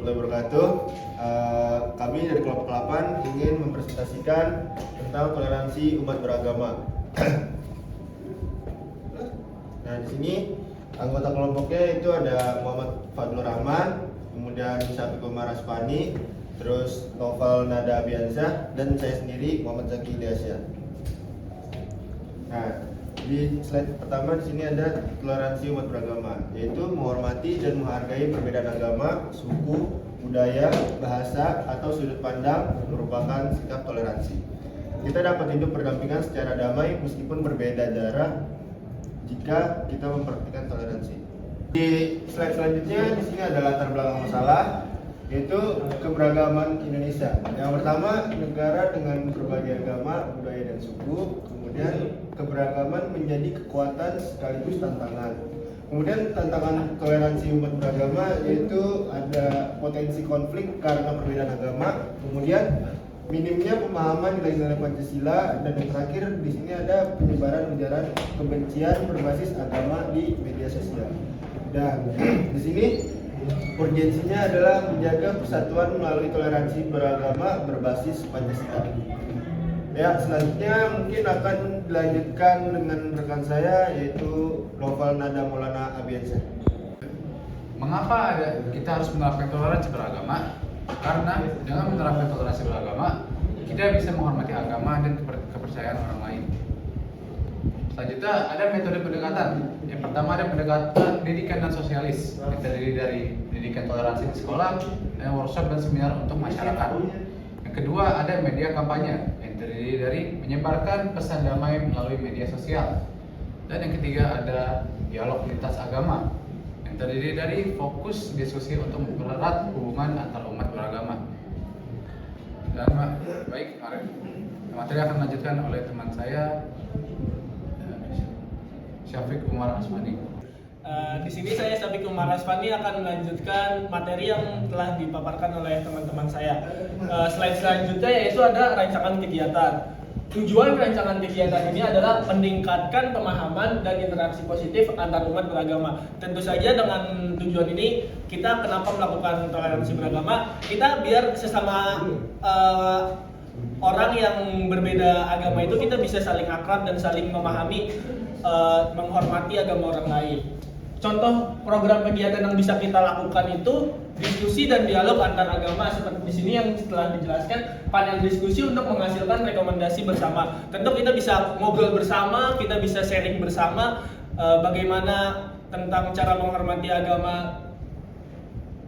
warahmatullahi wabarakatuh. Kami dari kelompok 8 ingin mempresentasikan tentang toleransi umat beragama. Nah, di sini anggota kelompoknya itu ada Muhammad Fadlur Rahman, kemudian Syafiq Umar Asfani, terus Novel Nada Abiansyah, dan saya sendiri Muhammad Zaki Ilyasya. Nah, di slide pertama di sini ada toleransi umat beragama, yaitu menghormati dan menghargai perbedaan agama, suku, budaya, bahasa, atau sudut pandang merupakan sikap toleransi. Kita dapat hidup berdampingan secara damai meskipun berbeda jarak jika kita memperhatikan toleransi. Di slide selanjutnya di sini ada latar belakang masalah, yaitu keberagaman Indonesia. Yang pertama, negara dengan berbagai agama, budaya, dan suku. Kemudian keberagaman menjadi kekuatan sekaligus tantangan. Kemudian tantangan toleransi umat beragama yaitu ada potensi konflik karena perbedaan agama. Kemudian minimnya pemahaman nilai-nilai Pancasila, dan yang terakhir di sini ada penyebaran ujaran kebencian berbasis agama di media sosial. Dan di sini urgensinya adalah menjaga persatuan melalui toleransi beragama berbasis Pancasila. Ya, selanjutnya mungkin akan dilanjutkan dengan rekan saya yaitu Novel Nada Maulana Abiansyah. Mengapa kita harus menerapkan toleransi beragama? Karena dengan menerapkan toleransi beragama, kita bisa menghormati agama dan kepercayaan orang lain. Selanjutnya ada metode pendekatan. Yang pertama ada pendekatan pendidikan dan sosialis, yang terdiri dari pendidikan toleransi di sekolah, dan workshop dan seminar untuk masyarakat. Yang kedua ada media kampanye, yang terdiri dari menyebarkan pesan damai melalui media sosial. Dan yang ketiga ada dialog lintas agama, yang terdiri dari fokus diskusi untuk mempererat hubungan antar umat beragama. Dan baik, materi akan dilanjutkan oleh teman saya Syafiq Umar Asfani. Di sini saya Syafiq Umar Asfani akan melanjutkan materi yang telah dipaparkan oleh teman-teman saya. Slide selanjutnya yaitu ada rancangan kegiatan. Tujuan rancangan kegiatan ini adalah meningkatkan pemahaman dan interaksi positif antar umat beragama. Tentu saja dengan tujuan ini kita kenapa melakukan toleransi beragama? Kita biar sesama orang yang berbeda agama itu kita bisa saling akrab dan saling memahami, menghormati agama orang lain. Contoh program kegiatan yang bisa kita lakukan itu diskusi dan dialog antar agama, seperti di sini yang setelah dijelaskan, panel diskusi untuk menghasilkan rekomendasi bersama. Tentu kita bisa ngobrol bersama, kita bisa sharing bersama bagaimana tentang cara menghormati agama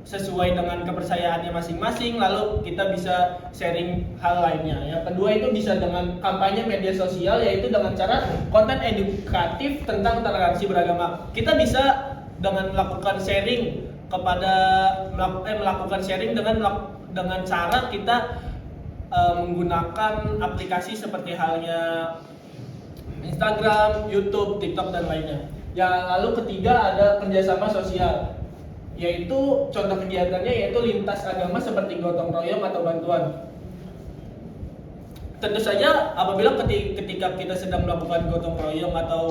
sesuai dengan kepercayaannya masing-masing, lalu kita bisa sharing hal lainnya. Yang kedua itu bisa dengan kampanye media sosial, yaitu dengan cara konten edukatif tentang toleransi beragama. Kita bisa dengan melakukan sharing melakukan sharing dengan cara kita menggunakan aplikasi seperti halnya Instagram, YouTube, TikTok, dan lainnya. Ya, lalu ketiga ada kerjasama sosial, yaitu contoh kegiatannya yaitu lintas agama seperti gotong royong atau bantuan. Tentu saja apabila ketika kita sedang melakukan gotong royong atau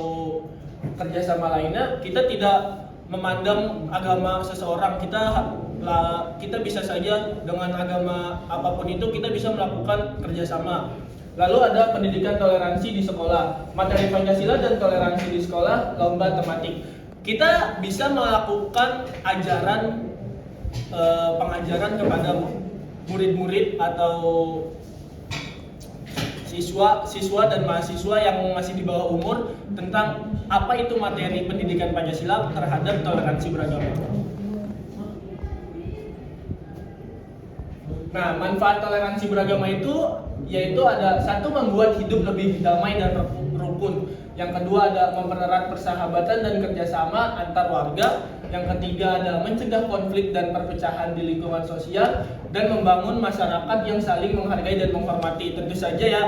kerjasama lainnya, kita tidak memandang agama seseorang. Kita bisa saja dengan agama apapun itu kita bisa melakukan kerjasama. Lalu ada pendidikan toleransi di sekolah, materi Pancasila dan toleransi di sekolah, lomba tematik. Kita bisa melakukan pengajaran kepada murid-murid atau siswa dan mahasiswa yang masih di bawah umur tentang apa itu materi pendidikan Pancasila terhadap toleransi beragama. Nah, manfaat toleransi beragama itu yaitu ada satu, membuat hidup lebih damai dan rukun. Yang kedua ada mempererat persahabatan dan kerjasama antar warga. Yang ketiga ada mencegah konflik dan perpecahan di lingkungan sosial, dan membangun masyarakat yang saling menghargai dan menghormati. Tentu saja ya,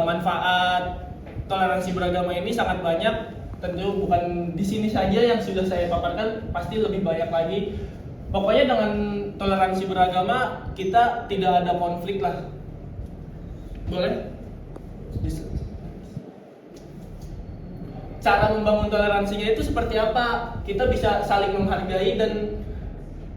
manfaat toleransi beragama ini sangat banyak. Tentu bukan di sini saja yang sudah saya paparkan, pasti lebih banyak lagi. Pokoknya dengan toleransi beragama kita tidak ada konflik lah. Boleh? Cara membangun toleransinya itu seperti apa? Kita bisa saling menghargai dan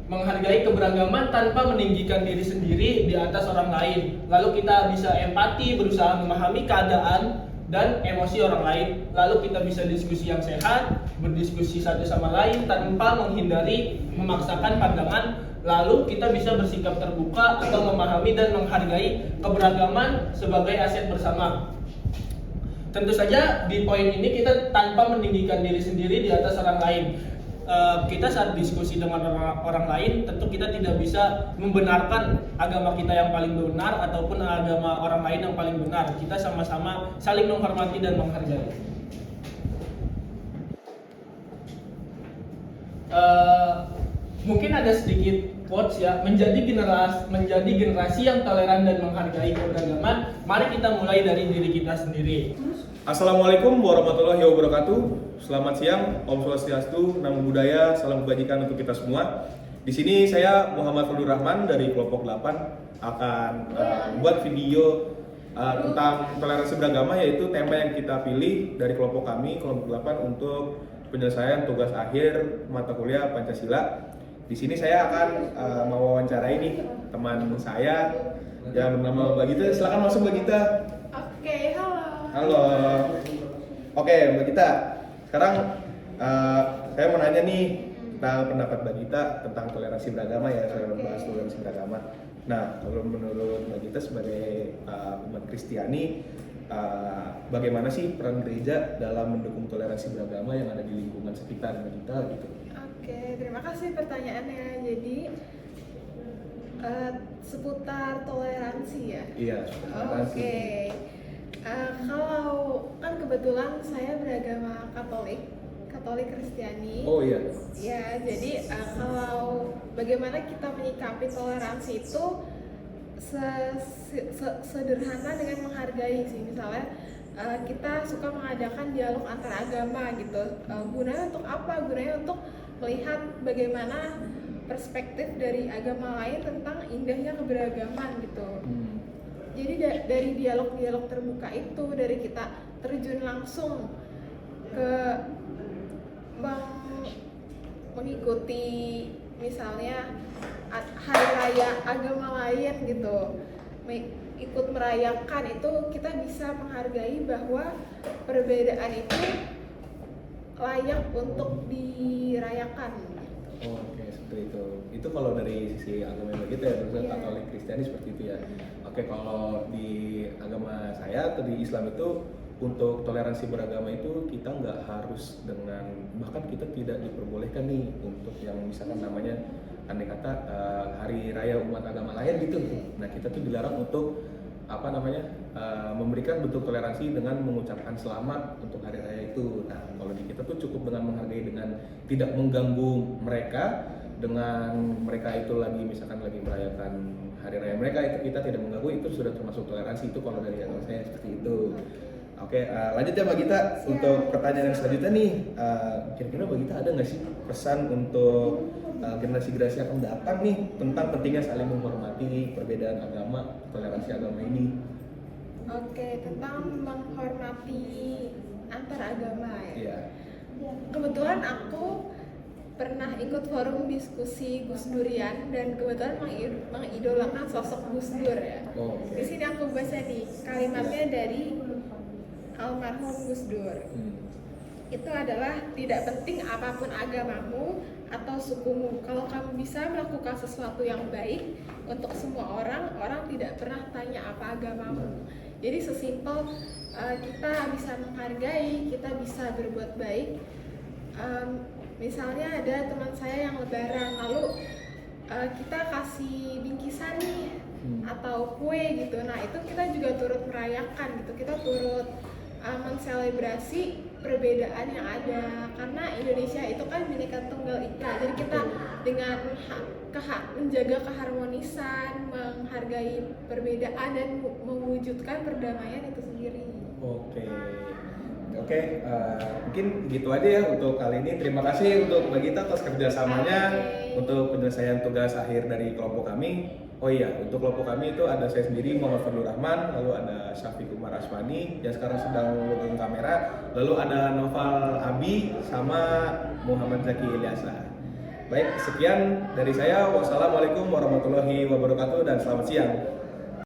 menghargai keberagaman tanpa meninggikan diri sendiri di atas orang lain. Lalu kita bisa empati, berusaha memahami keadaan dan emosi orang lain. Lalu kita bisa diskusi yang sehat, berdiskusi satu sama lain tanpa menghindari memaksakan pandangan. Lalu kita bisa bersikap terbuka atau memahami dan menghargai keberagaman sebagai aset bersama. Tentu saja di poin ini kita tanpa meninggikan diri sendiri di atas orang lain. Kita saat diskusi dengan orang lain tentu kita tidak bisa membenarkan agama kita yang paling benar ataupun agama orang lain yang paling benar. Kita sama-sama saling menghormati dan menghargai. Mungkin ada sedikit quotes ya, menjadi generasi yang toleran dan menghargai keberagaman. Mari kita mulai dari diri kita sendiri. Assalamualaikum warahmatullahi wabarakatuh. Selamat siang, Om Swastiastu, Namo Buddhaya, salam kebajikan untuk kita semua. Di sini saya Muhammad Fadlur Rahman dari kelompok 8 akan membuat video tentang toleransi beragama, yaitu tema yang kita pilih dari kelompok kami, kelompok 8, untuk penyelesaian tugas akhir mata kuliah Pancasila. Di sini saya akan mewawancarai nih teman saya yang bernama Mbak Gita. Silakan masuk Mbak Gita. Oke, halo. Halo. Oke, Mbak Gita. Sekarang saya mau nanya nih tentang pendapat Mbak Gita tentang toleransi beragama ya. Saya membahas toleransi beragama. Nah, kalau menurut Mbak Gita sebagai umat Kristiani, bagaimana sih peran gereja dalam mendukung toleransi beragama yang ada di lingkungan sekitar Mbak Gita gitu? Oke, terima kasih pertanyaannya. Jadi seputar toleransi ya? Iya, toleransi. Oke. Kalau kan kebetulan saya beragama Katolik Kristiani. Oh iya. Ya, jadi kalau bagaimana kita menyikapi toleransi itu sederhana dengan menghargai sih. Misalnya kita suka mengadakan dialog antar agama gitu. Gunanya untuk apa? Gunanya untuk melihat bagaimana perspektif dari agama lain tentang indahnya keberagaman gitu. Jadi dari dialog-dialog terbuka itu, dari kita terjun langsung ke mengikuti misalnya hari raya agama lain gitu, ikut merayakan, itu kita bisa menghargai bahwa perbedaan itu layak untuk dirayakan. Oke, seperti itu. Itu kalau dari sisi agama yang begitu ya, terus Katolik Kristiani seperti itu ya. Oke, kalau di agama saya atau di Islam itu, untuk toleransi beragama itu kita nggak harus dengan, bahkan kita tidak diperbolehkan nih untuk yang misalkan namanya andai kata hari raya umat agama lain gitu. Nah, kita tuh dilarang untuk memberikan bentuk toleransi dengan mengucapkan selamat untuk hari raya itu. Nah, kalau di kita tuh cukup dengan menghargai, dengan tidak mengganggu mereka, dengan mereka itu lagi misalkan lagi merayakan hari raya mereka, itu kita tidak mengganggu, itu sudah termasuk toleransi. Itu kalau dari agama saya seperti itu. Oke, lanjut ya Mbak Gita. Untuk pertanyaan yang selanjutnya nih, kira-kira Mbak Gita ada nggak sih pesan untuk generasi-generasi yang akan datang nih tentang pentingnya saling menghormati perbedaan agama, toleransi agama ini? Oke, tentang menghormati antar agama ya. Iya. Kebetulan aku pernah ikut forum diskusi Gus Durian dan kebetulan mengidolakan sosok Gus Dur ya. Oh, Di sini aku baca nih kalimatnya dari almarhum Gus Dur. Itu adalah, tidak penting apapun agamamu atau sukumu, kalau kamu bisa melakukan sesuatu yang baik untuk semua orang, orang tidak pernah tanya apa agamamu. Jadi sesimpel kita bisa menghargai, kita bisa berbuat baik. Misalnya ada teman saya yang lebaran, lalu kita kasih bingkisan nih atau kue gitu. Nah, itu kita juga turut merayakan gitu, kita turut menselebrasi perbedaan yang ada, karena Indonesia itu kan Bhinneka Tunggal Ika. Jadi kita dengan menjaga keharmonisan, menghargai perbedaan dan mewujudkan perdamaian itu sendiri. Oke, mungkin gitu aja ya untuk kali ini. Terima kasih untuk Mbak Gita atas kerjasamanya untuk penyelesaian tugas akhir dari kelompok kami. Oh iya, untuk kelompok kami itu ada saya sendiri Muhammad Fadlur Rahman, lalu ada Syafiq Umar Aswani yang sekarang sedang memegang kamera, lalu ada Noval Abi sama Muhammad Zaki Ilyasa. Baik, sekian dari saya. Wassalamualaikum warahmatullahi wabarakatuh dan selamat siang.